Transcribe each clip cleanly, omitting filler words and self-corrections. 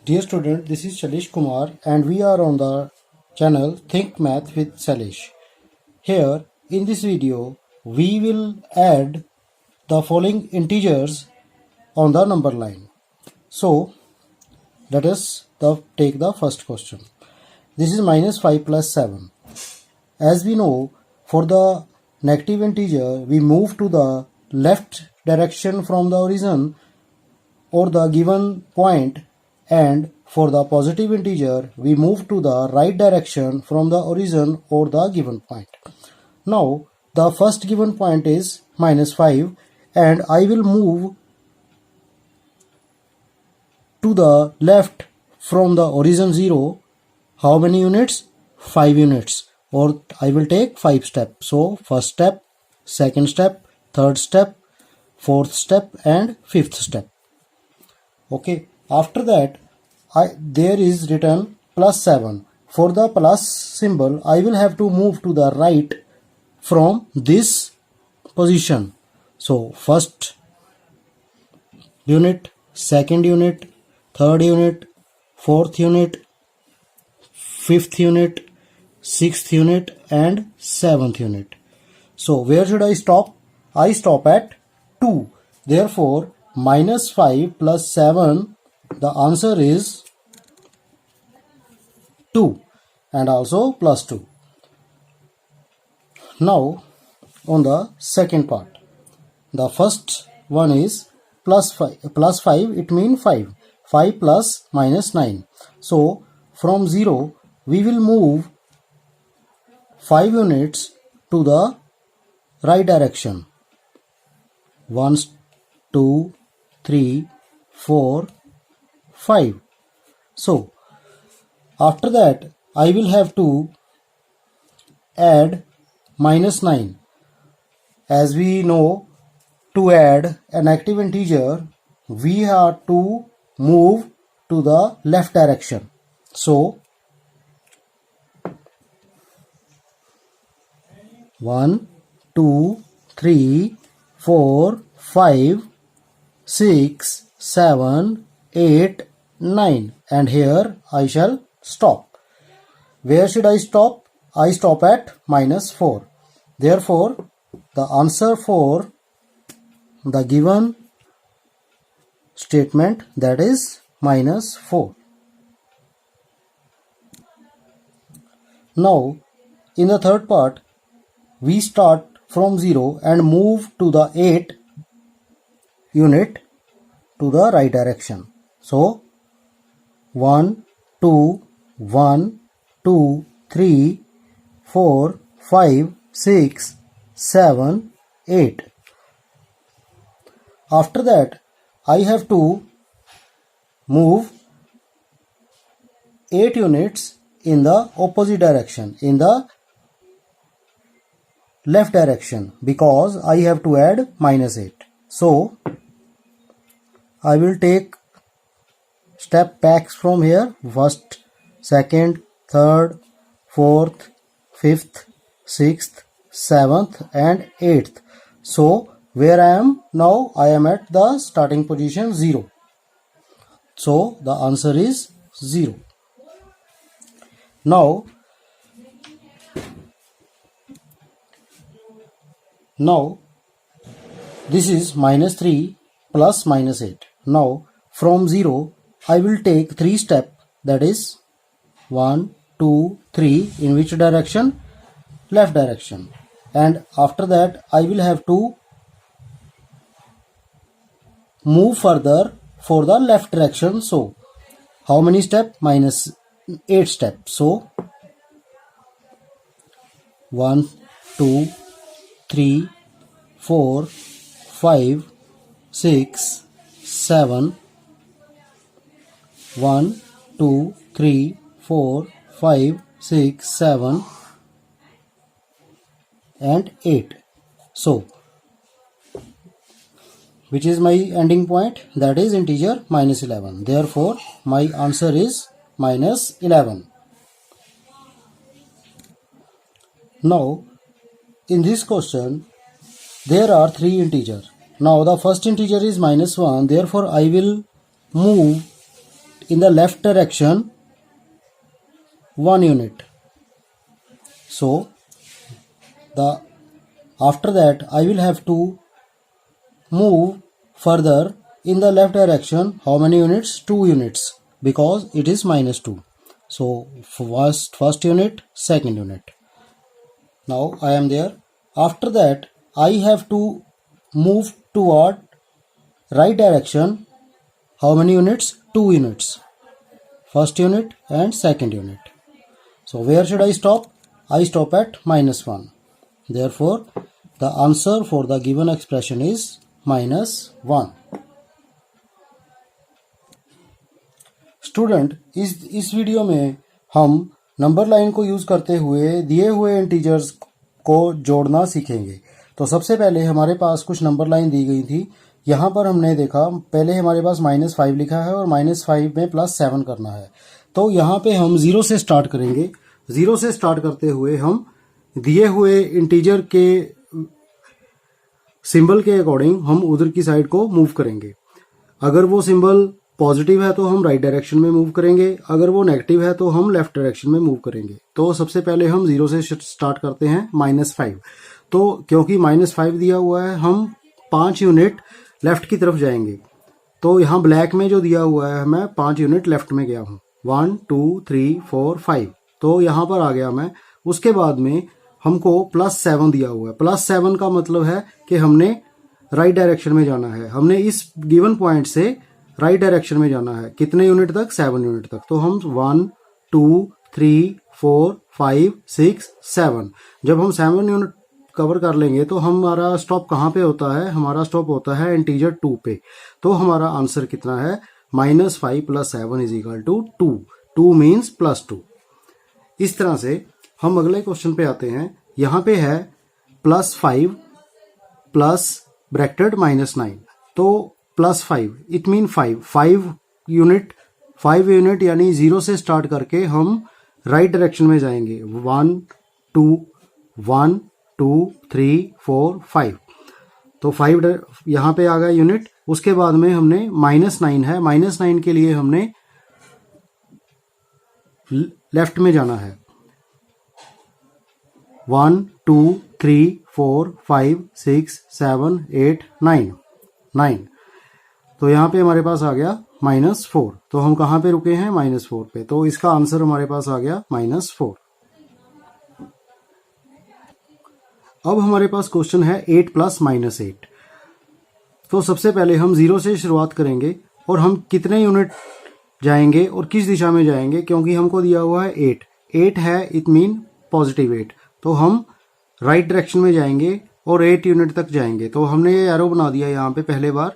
Dear student, this is Shailesh Kumar and we are on the channel Think Math with Shailesh. Here in this video, we will add the following integers on the number line. So, let us take the first question. This is minus 5 plus 7. As we know, for the negative integer, we move to the left direction from the origin or the given point, and for the positive integer we move to the right direction from the origin or the given point. Now the first given point is minus 5 and I will move to the left from the origin 0. How many units? 5 units, or I will take 5 steps. So first step, second step, third step, fourth step and fifth step. Okay, after that there is written plus 7. For the plus symbol I will have to move to the right from this position. So first unit, second unit, third unit, fourth unit, fifth unit, sixth unit and seventh unit. So where should I stop? I stop at 2. Therefore minus 5 plus 7, the answer is 2 and also plus 2. Now on the second part, the first one is plus 5. Plus 5, it means 5. 5 plus minus 9. So from 0 we will move 5 units to the right direction. 1, 2, 3, 4, 5. So after that I will have to add minus 9. As we know, to add a negative integer we have to move to the left direction. So 1, 2, 3, 4, 5, 6, 7, 8, 9, and here I shall stop. Where should I stop? I stop at minus 4. Therefore the answer for the given statement, that is minus 4. Now in the third part we start from 0 and move to the 8 unit to the right direction. So 1, 2, 1, 2, 3, 4, 5, 6, 7, 8. After that I have to move 8 units in the opposite direction, in the left direction, because I have to add minus 8. So I will take step backs from here. First, second, third, fourth, fifth, sixth, seventh and eighth. So where I am now, I am at the starting position 0. So the answer is 0. Now this is minus 3 plus minus 8. Now from 0 I will take 3 steps, that is 1, 2, 3. In which direction? Left direction. And after that I will have to move further for the left direction. So how many steps? Minus 8 steps. So 1, 2, 3, 4, 5, 6, 7. 1, 2, 3, 4, 5, 6, 7 and 8. So which is my ending point? That is integer minus 11. Therefore my answer is minus 11. Now in this question there are 3 integers. Now the first integer is minus 1. Therefore I will move in the left direction 1 unit. So after that I will have to move further in the left direction. How many units? 2 units, because it is -2. So first unit, second unit. Now I am there. After that I have to move toward right direction. How many units? 2 units. First unit and second unit. So where should I stop? I stop at -1. Therefore the answer for the given expression is -1. Student, इस video में हम number line को use करते हुए दिए हुए integers को जोड़ना सीखेंगे। तो सबसे पहले हमारे पास कुछ नंबर लाइन दी गई थी। यहाँ पर हमने देखा पहले हमारे पास -5 लिखा है और -5 में +7 करना है। तो यहाँ पे हम 0 से स्टार्ट करेंगे। 0 से स्टार्ट करते हुए हम दिए हुए इंटीजर के सिंबल के अकॉर्डिंग हम उधर की साइड को मूव करेंगे। अगर वो सिंबल पॉजिटिव है तो हम राइट डायरेक्शन में मूव करेंगे, अगर वो नेगेटिव है तो हम लेफ्ट डायरेक्शन में मूव करेंगे। तो सबसे पहले हम 0 से स्टार्ट करते हैं -5। तो क्योंकि -5 दिया हुआ है हम 5 यूनिट लेफ्ट की तरफ जाएंगे। तो यहाँ ब्लैक में जो दिया हुआ है मैं 5 यूनिट लेफ्ट में गया हूँ। 1 2 3 4 5। तो यहाँ पर आ गया मैं। उसके बाद में हमको +7 दिया हुआ है। +7 का मतलब है कि हमने राइट डायरेक्शन में जाना है। हमने इस गिवन पॉइंट से राइट डायरेक्शन में जाना है। कितने यूनिट तक? 7 यूनिट तक। तो हम 1 2 3 4 5 6 7। जब हम 7 यूनिट कवर कर लेंगे तो हमारा स्टॉप कहाँ पे होता है? हमारा स्टॉप होता है इंटीजर 2 पे। तो हमारा आंसर कितना है? -5 + 7 = 2। 2 मीन्स +2। इस तरह से हम अगले क्वेश्चन पे आते हैं। यहाँ पे है +5 प्लस ब्रैकेट -9। तो +5 इट मीन 5 यूनिट यानी 0 से स्टार्ट करके हम राइट डायरेक्शन में जाएंगे। 1 2 1 2 3 4 5। तो 5 यहाँ पे आ गया यूनिट। उसके बाद में हमने -9 है। -9 के लिए हमने लेफ्ट में जाना है। 1 2 3 4 5 6 7 8 9। तो यहाँ पे हमारे पास आ गया -4। तो हम कहाँ पे रुके हैं? -4 पे। तो इसका आंसर हमारे पास आ गया -4। अब हमारे पास क्वेश्चन है 8 + -8। तो सबसे पहले हम 0 से शुरुआत करेंगे और हम कितने यूनिट जाएंगे और किस दिशा में जाएंगे, क्योंकि हमको दिया हुआ है 8 है, इट मीन +8। तो हम राइट डायरेक्शन में जाएंगे और 8 यूनिट तक जाएंगे। तो हमने ये एरो बना दिया यहाँ पे पहले बार।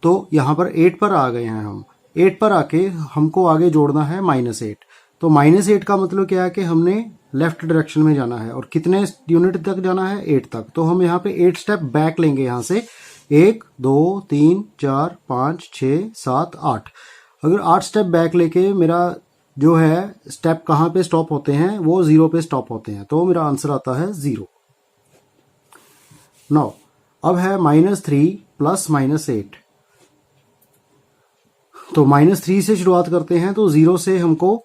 तो यहाँ पर 8 पर आ गए हैं हम। 8 पर आके हमको आगे जोड़ना है -8। तो -8 का मतलब क्या है कि हमने लेफ्ट डायरेक्शन में जाना है। और कितने यूनिट तक जाना है? 8 तक। तो हम यहाँ पे 8 स्टेप बैक लेंगे यहाँ से। 1 2 3 4 5 6 7 8। अगर 8 स्टेप बैक लेके मेरा जो है स्टेप कहाँ पे स्टॉप होते हैं? वो 0 पे स्टॉप होते हैं। तो मेरा आंसर आता है 0। नाउ अब है -3 + -8। तो -3 से शुरुआत करते हैं। तो 0 से हमको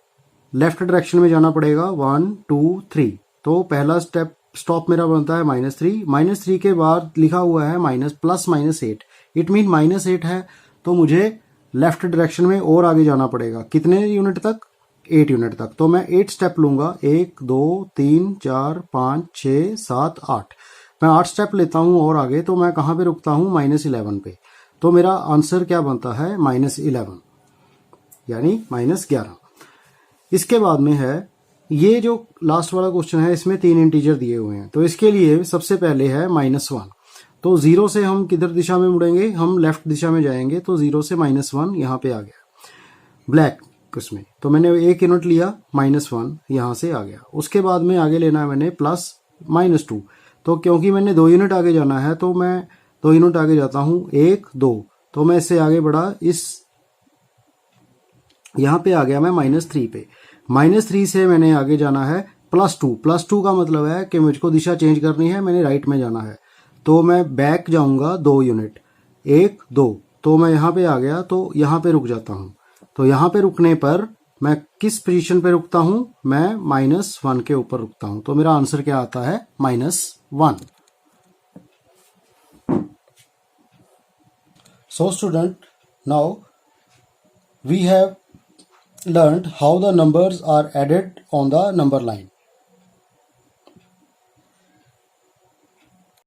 लेफ्ट डायरेक्शन में जाना पड़ेगा। 1 2 3। तो पहला स्टेप स्टॉप मेरा बनता है -3। -3 के बाद लिखा हुआ है +-8। इट मीन -8 है। तो मुझे लेफ्ट डायरेक्शन में और आगे जाना पड़ेगा। कितने यूनिट तक? 8 यूनिट तक। तो मैं 8 स्टेप लूंगा। 1 2 3 4 5 6 7 8। मैं 8 स्टेप लेता हूं और आगे। तो मैं कहां पे रुकता हूं? -11 पे। तो मेरा आंसर क्या बनता है? -11 यानी -11। इसके बाद में है ये जो लास्ट वाला क्वेश्चन है, इसमें 3 इंटीजर दिए हुए हैं। तो इसके लिए सबसे पहले है -1। तो 0 से हम किधर दिशा में मुड़ेंगे? हम लेफ्ट दिशा में जाएंगे। तो 0 से -1 यहाँ पे आ गया ब्लैक उसमें। तो मैंने 1 यूनिट लिया, -1 यहाँ से आ गया। उसके बाद में आगे लेना है मैंने +-2। तो क्योंकि मैंने 2 यूनिट आगे जाना है तो मैं 2 यूनिट आगे जाता हूँ। 1 2। तो मैं इससे आगे बढ़ा, इस यहाँ पे आ गया मैं -3 पे। -3 से मैंने आगे जाना है +2। +2 का मतलब है कि मुझको दिशा चेंज करनी है, मैंने राइट में जाना है। तो मैं बैक जाऊंगा 2 यूनिट। 1 2। तो मैं यहाँ पे आ गया। तो यहाँ पे रुक जाता हूँ। तो यहाँ पे रुकने पर मैं किस पोजीशन पे रुकता हूं? मैं -1 के ऊपर रुकता हूं। तो मेरा आंसर क्या आता है? -1। So student, now we have learned how the numbers are added on the number line.